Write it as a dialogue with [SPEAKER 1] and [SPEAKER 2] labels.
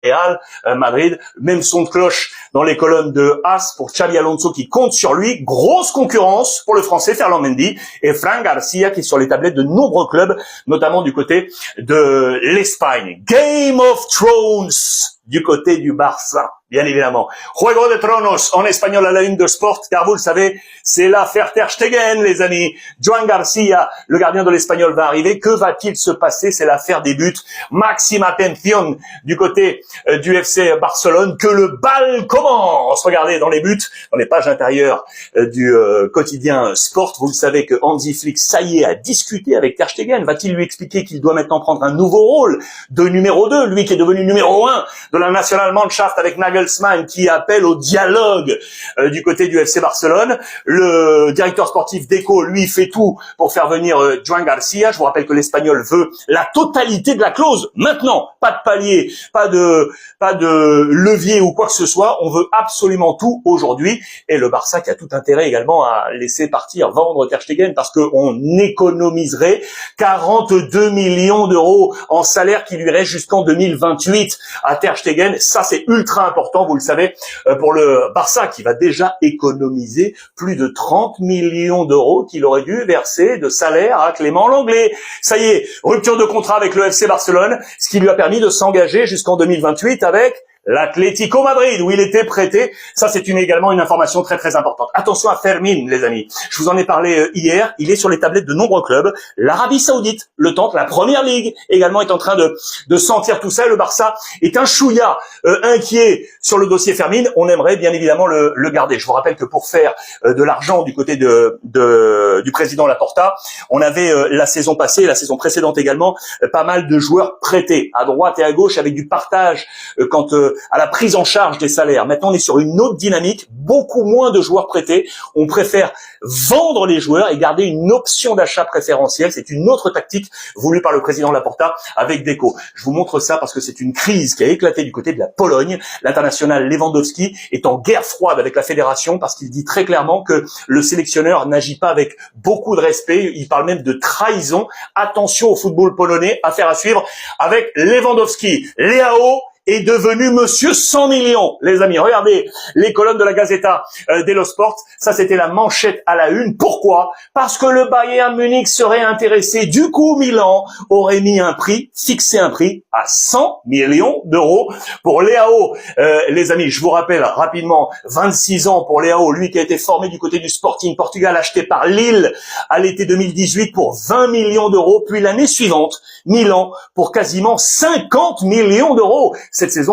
[SPEAKER 1] Real Madrid, même son de cloche dans les colonnes de AS pour Xabi Alonso qui compte sur lui. Grosse concurrence pour le français Ferland Mendy et Fran Garcia qui est sur les tablettes de nombreux clubs, notamment du côté de l'Espagne. Game of Thrones du côté du Barça, bien évidemment. Juego de Tronos en espagnol à la une de Sport, car vous le savez, c'est l'affaire Ter Stegen, les amis. Joan Garcia, le gardien de l'Espagnol, va arriver. Que va-t-il se passer? C'est l'affaire des buts. Maxime attention du côté du FC Barcelone. Que le bal commence. Regardez dans les buts, dans les pages intérieures du quotidien Sport. Vous le savez que Hansi Flick, ça y est, a discuté avec Ter Stegen. Va-t-il lui expliquer qu'il doit maintenant prendre un nouveau rôle de numéro 2, lui qui est devenu numéro 1 de la Nationalmannschaft avec Nagelsmann qui appelle au dialogue du côté du FC Barcelone. Le directeur sportif Deco, lui, fait tout pour faire venir Joan Garcia. Je vous rappelle que l'Espagnol veut la totalité de la clause. Maintenant, pas de palier, pas de levier ou quoi que ce soit. On veut absolument tout aujourd'hui. Et le Barça qui a tout intérêt également à laisser partir, vendre Ter Stegen parce qu'on économiserait 42 millions d'euros en salaire qui lui reste jusqu'en 2028 à Ter Stegen. Ça, c'est ultra important, vous le savez, pour le Barça qui va déjà économiser plus de 30 millions d'euros qu'il aurait dû verser de salaire à Clément Lenglet. Ça y est, rupture de contrat avec le FC Barcelone, ce qui lui a permis de s'engager jusqu'en 2028 avec l'Atlético Madrid, où il était prêté. Ça, c'est également une information très très importante. Attention à Fermin, les amis. Je vous en ai parlé hier. Il est sur les tablettes de nombreux clubs. L'Arabie Saoudite le tente. La Première Ligue également est en train de sentir tout ça. Le Barça est un chouïa inquiet sur le dossier Fermin. On aimerait bien évidemment le garder. Je vous rappelle que pour faire de l'argent du côté du président Laporta, on avait la saison passée, la saison précédente également, pas mal de joueurs prêtés à droite et à gauche avec du partage quant à la prise en charge des salaires. Maintenant, on est sur une autre dynamique, beaucoup moins de joueurs prêtés. On préfère vendre les joueurs et garder une option d'achat préférentielle. C'est une autre tactique voulue par le président Laporta avec Deco. Je vous montre ça parce que c'est une crise qui a éclaté du côté de la Pologne. L'international Lewandowski est en guerre froide avec la fédération parce qu'il dit très clairement que le sélectionneur n'agit pas avec beaucoup de respect. Il parle même de trahison. Attention au football polonais, affaire à suivre avec Lewandowski. Leao est devenu monsieur 100 millions, les amis. Regardez les colonnes de la Gazzetta dello Sport. Ça, c'était la manchette à la une. Pourquoi? Parce que le Bayern Munich serait intéressé. Du coup, Milan aurait mis fixé un prix à 100 millions d'euros pour Leao. Les amis, je vous rappelle rapidement, 26 ans pour Leao, lui qui a été formé du côté du Sporting Portugal, acheté par Lille à l'été 2018 pour 20 millions d'euros. Puis l'année suivante, Milan pour quasiment 50 millions d'euros. Cette saison